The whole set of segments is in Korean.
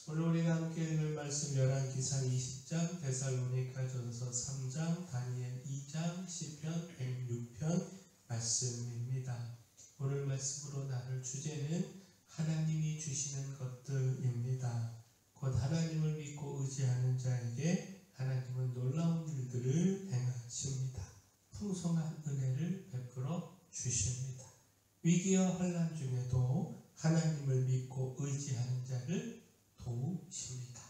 오늘 우리가 함께 읽을 말씀 열왕기상 20장, 데살로니가전서 3장, 다니엘 2장, 시편 106편 말씀입니다. 오늘 말씀으로 나눌 주제는 하나님이 주시는 것들입니다. 곧 하나님을 믿고 의지하는 자에게 하나님은 놀라운 일들을 행하십니다. 풍성한 은혜를 베풀어 주십니다. 위기와 환난 중에도 하나님을 믿고 의지하는 자를 도우십니다.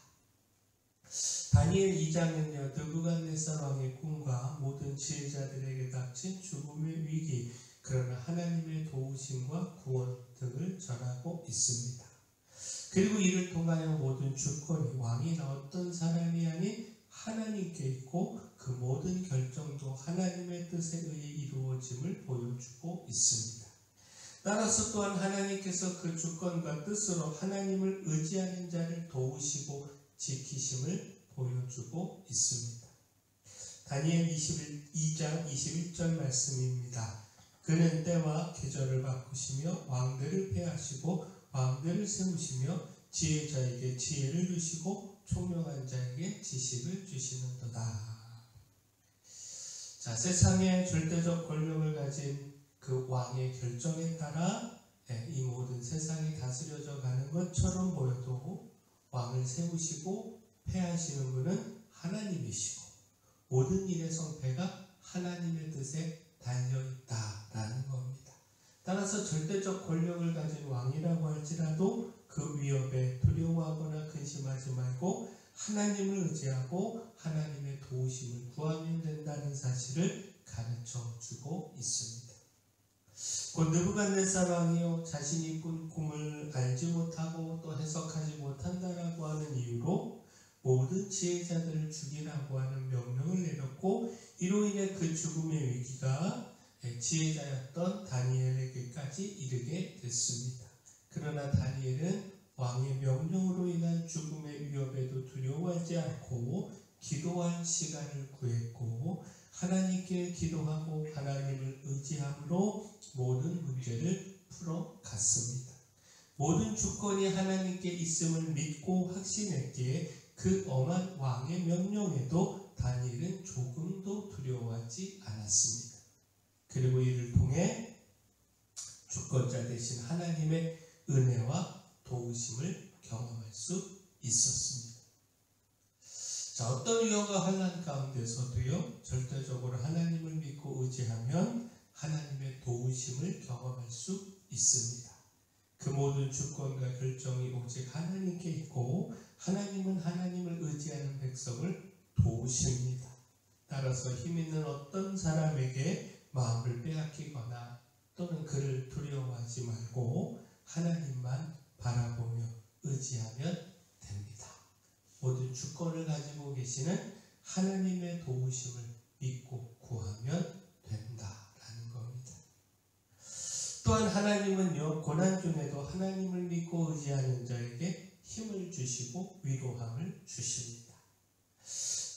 다니엘 2장은요, 느부갓네살 왕의 꿈과 모든 지혜자들에게 닥친 죽음의 위기, 그러나 하나님의 도우심과 구원 등을 전하고 있습니다. 그리고 이를 통하여 모든 주권이 왕이나 어떤 사람이 아닌 하나님께 있고 그 모든 결정도 하나님의 뜻에 의해 이루어짐을 보여주고 있습니다. 따라서 또한 하나님께서 그 주권과 뜻으로 하나님을 의지하는 자를 도우시고 지키심을 보여주고 있습니다. 다니엘 22장 21절 말씀입니다. 그는 때와 계절을 바꾸시며 왕들을 폐하시고 왕들을 세우시며 지혜자에게 지혜를 주시고 총명한 자에게 지식을 주시는도다. 자, 세상에 절대적 권력을 가진 그 왕의 결정에 따라 이 모든 세상이 다스려져 가는 것처럼 보여도 왕을 세우시고 폐하시는 분은 하나님이시고 모든 일의 성패가 하나님의 뜻에 달려있다라는 겁니다. 따라서 절대적 권력을 가진 왕이라고 할지라도 그 위협에 두려워하거나 근심하지 말고 하나님을 의지하고 하나님의 도우심을 구하면 된다는 사실을 가르쳐 주고 있습니다. 곧 느부갓네살 왕이요, 자신이 꾼 꿈을 알지 못하고 또 해석하지 못한다라고 하는 이유로 모든 지혜자들을 죽이라고 하는 명령을 내렸고, 이로 인해 그 죽음의 위기가 지혜자였던 다니엘에게까지 이르게 됐습니다. 그러나 다니엘은 왕의 명령으로 인한 죽음의 위협에도 두려워하지 않고 기도할 시간을 구했고 하나님께 기도하고 하나님을 의지함으로 모든 문제를 풀어갔습니다. 모든 주권이 하나님께 있음을 믿고 확신했기에 그 엄한 왕의 명령에도 다니엘은 조금도 두려워하지 않았습니다. 그리고 이를 통해 주권자 되신 하나님의 은혜와 도우심을 경험할 수 있었습니다. 자, 어떤 위험과 환난 가운데서도요, 절대적으로 하나님을 믿고 의지하면 하나님의 도우심을 경험할 수 있습니다. 그 모든 주권과 결정이 오직 하나님께 있고 하나님은 하나님을 의지하는 백성을 도우십니다. 따라서 힘있는 어떤 사람에게 마음을 빼앗기거나 또는 그를 두려워하지 말고 하나님만 바라보며 의지하면 됩니다. 모든 주권을 가지고 계시는 하나님의 도우심을 믿고 구하면 된다라는 겁니다. 또한 하나님은요, 고난 중에도 하나님을 믿고 의지하는 자에게 힘을 주시고 위로함을 주십니다.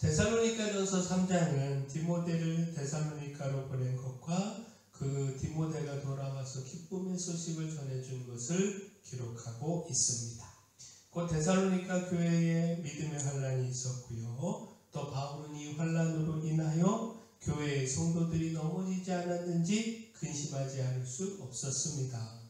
데살로니가전서 3장은 디모데를 데살로니가로 보낸 것과 그 디모데가 돌아와서 기쁨의 소식을 전해준 것을 기록하고 있습니다. 곧 데살로니가 교회에 믿음의 환란이 있었고요. 또 바울은 이 환란으로 인하여 교회의 성도들이 넘어지지 않았는지 근심하지 않을 수 없었습니다.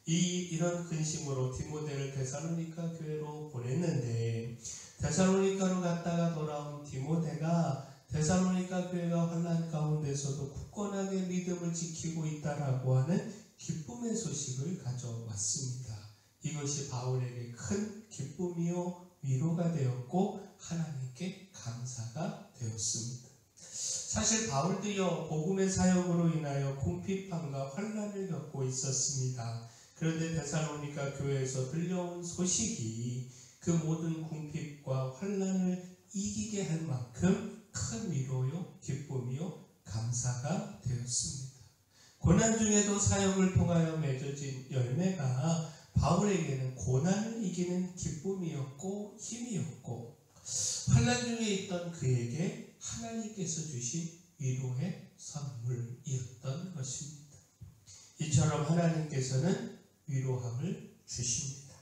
이런 근심으로 디모데를 데살로니가 교회로 보냈는데 데살로니가로 갔다가 돌아온 디모데가 데살로니가 교회가 환난 가운데서도 굳건하게 믿음을 지키고 있다라고 하는 기쁨의 소식을 가져왔습니다. 이것이 바울에게 큰 기쁨이요 위로가 되었고 하나님께 감사가 되었습니다. 사실 바울도요, 복음의 사역으로 인하여 궁핍함과 환난을 겪고 있었습니다. 그런데 데살로니가 교회에서 들려온 소식이 그 모든 궁핍과 환난을 이기게 할 만큼 큰 위로요, 기쁨이요, 감사가 되었습니다. 고난 중에도 사역을 통하여 맺어진 열매가 바울에게는 고난을 이기는 기쁨이었고 힘이었고 환난 중에 있던 그에게 하나님께서 주신 위로의 선물이었던 것입니다. 이처럼 하나님께서는 위로함을 주십니다.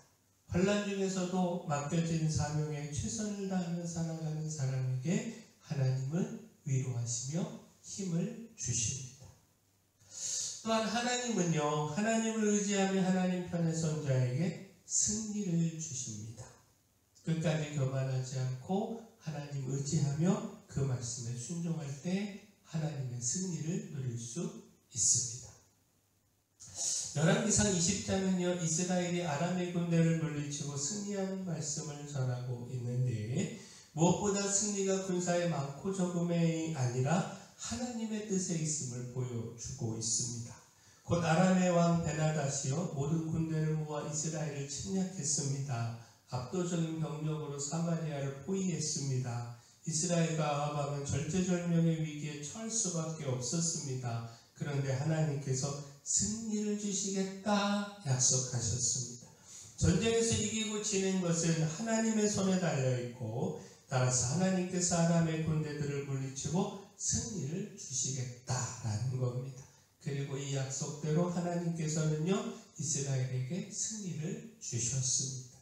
환난 중에서도 맡겨진 사명에 최선을 다하며 살아가는 사람에게 하나님은 위로하시며 힘을 주십니다. 또한 하나님은요, 하나님을 의지하며 하나님 편에 선 자에게 승리를 주십니다. 끝까지 교만하지 않고 하나님 의지하며 그 말씀에 순종할 때 하나님의 승리를 누릴 수 있습니다. 열왕기상 20장은요, 이스라엘이 아람의 군대를 물리치고 승리하는 말씀을 전하고 있는데, 무엇보다 승리가 군사의 많고 적음이 아니라 하나님의 뜻에 있음을 보여주고 있습니다. 곧 아람의 왕 베나다시요 모든 군대를 모아 이스라엘을 침략했습니다. 압도적인 병력으로 사마리아를 포위했습니다. 이스라엘과 아합 왕은 절제절명의 위기에 처할 수밖에 없었습니다. 그런데 하나님께서 승리를 주시겠다 약속하셨습니다. 전쟁에서 이기고 지는 것은 하나님의 손에 달려있고, 따라서 하나님께서 아람의 군대들을 물리치고 승리를 주시겠다라는 겁니다. 그리고 이 약속대로 하나님께서는요, 이스라엘에게 승리를 주셨습니다.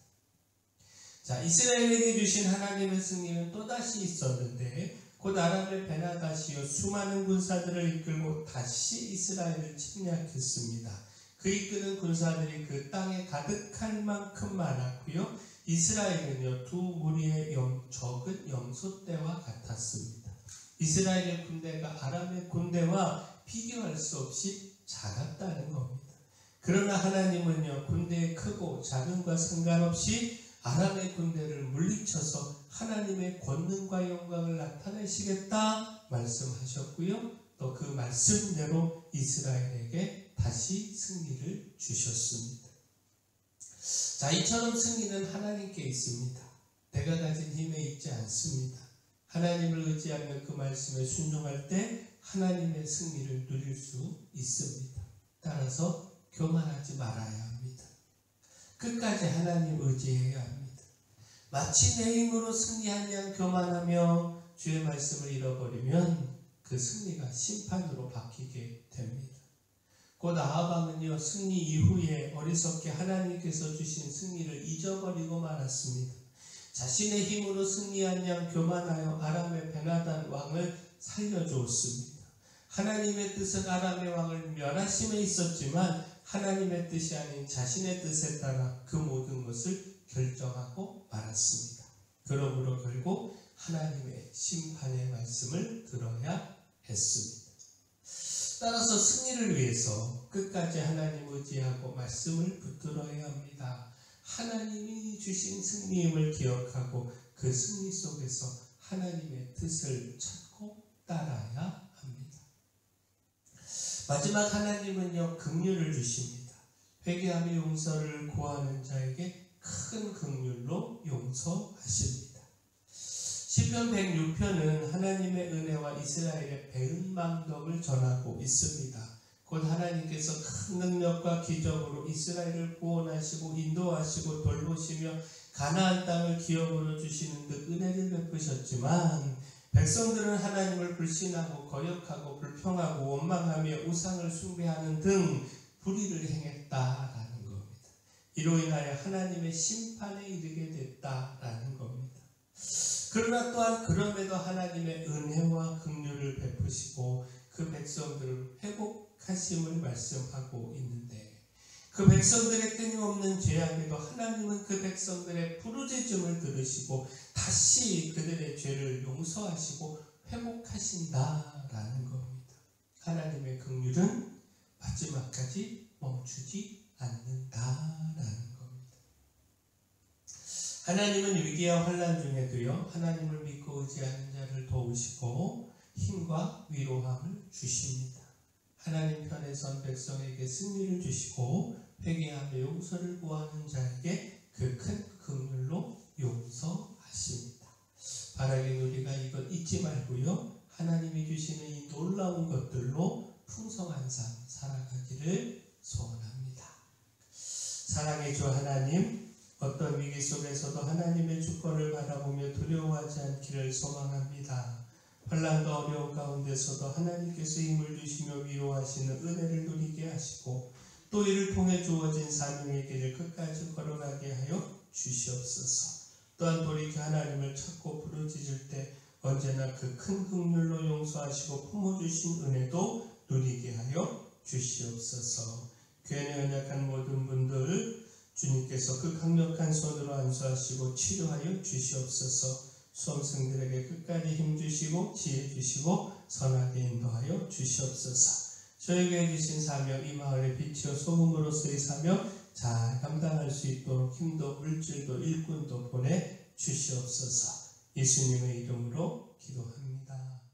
자, 이스라엘에게 주신 하나님의 승리는 또다시 있었는데, 곧 아람의 베나다시요 수많은 군사들을 이끌고 다시 이스라엘을 침략했습니다. 그 이끄는 군사들이 그 땅에 가득할 만큼 많았고요. 이스라엘은요, 두 무리의 적은 염소떼와 같았습니다. 이스라엘의 군대가 아람의 군대와 비교할 수 없이 작았다는 겁니다. 그러나 하나님은요, 군대의 크고 작음과 상관없이 아람의 군대를 물리쳐서 하나님의 권능과 영광을 나타내시겠다 말씀하셨고요. 또 그 말씀대로 이스라엘에게 다시 승리를 주셨습니다. 자, 이처럼 승리는 하나님께 있습니다. 내가 가진 힘에 있지 않습니다. 하나님을 의지하며 그 말씀에 순종할 때 하나님의 승리를 누릴 수 있습니다. 따라서 교만하지 말아야 합니다. 끝까지 하나님 의지해야 합니다. 마치 내 힘으로 승리한 양 교만하며 주의 말씀을 잃어버리면 그 승리가 심판으로 바뀌게 됩니다. 곧 아합 왕은요, 승리 이후에 어리석게 하나님께서 주신 승리를 잊어버리고 말았습니다. 자신의 힘으로 승리한 양 교만하여 아람의 베나단 왕을 살려주었습니다. 하나님의 뜻은 아람의 왕을 멸하심에 있었지만 하나님의 뜻이 아닌 자신의 뜻에 따라 그 모든 것을 결정하고 말았습니다. 그러므로 결국 하나님의 심판의 말씀을 들어야 했습니다. 따라서 승리를 위해서 끝까지 하나님 의지하고 말씀을 붙들어야 합니다. 하나님이 주신 승리임을 기억하고 그 승리 속에서 하나님의 뜻을 찾고 따라야 합니다. 마지막 하나님은요, 긍휼을 주십니다. 회개하며 용서를 구하는 자에게 큰 긍휼로 용서하십니다. 시편 106편은 하나님의 은혜와 이스라엘의 배은망덕을 전하고 있습니다. 곧 하나님께서 큰 능력과 기적으로 이스라엘을 구원하시고 인도하시고 돌보시며 가나안 땅을 기업으로 주시는 듯 은혜를 베푸셨지만 백성들은 하나님을 불신하고 거역하고 불평하고 원망하며 우상을 숭배하는 등 불의를 행했다라는 겁니다. 이로 인하여 하나님의 심판에 이르게 됐다라는 겁니다. 그러나 또한 그럼에도 하나님의 은혜와 긍휼을 베푸시고 그 백성들을 회복하심을 말씀하고 있는데, 그 백성들의 끊임없는 죄악에도 하나님은 그 백성들의 부르짖음을 들으시고 다시 그들의 죄를 용서하시고 회복하신다라는 겁니다. 하나님의 긍휼은 마지막까지 멈추지 않는다라는 겁니다. 하나님은 위기와 환난 중에도요, 하나님을 믿고 의지하는 자를 도우시고 힘과 위로함을 주십니다. 하나님 편에 선 백성에게 승리를 주시고 회개하며 용서를 구하는 자에게 그 큰 긍휼로 용서하십니다. 바라긴 우리가 이것 잊지 말고요, 하나님이 주시는 이 놀라운 것들로 풍성한 삶 살아가기를 소원합니다. 사랑의 주 하나님, 어떤 위기 속에서도 하나님의 주권을 바라보며 두려워하지 않기를 소망합니다. 환난과 어려움 가운데서도 하나님께서 힘을 주시며 위로하시는 은혜를 누리게 하시고 또 이를 통해 주어진 사명의 길을 끝까지 걸어가게 하여 주시옵소서. 또한 돌이켜 하나님을 찾고 부르짖을 때 언제나 그 큰 긍휼로 용서하시고 품어주신 은혜도 누리게 하여 주시옵소서. 교회에 연약한 모든 분들 주님께서 그 강력한 손으로 안수하시고 치료하여 주시옵소서. 수험생들에게 끝까지 힘주시고 지혜 주시고 선하게 인도하여 주시옵소서. 저에게 주신 사명, 이 마을의 빛이요 소금으로서의 사명 잘 감당할 수 있도록 힘도 물질도 일꾼도 보내 주시옵소서. 예수님의 이름으로 기도합니다.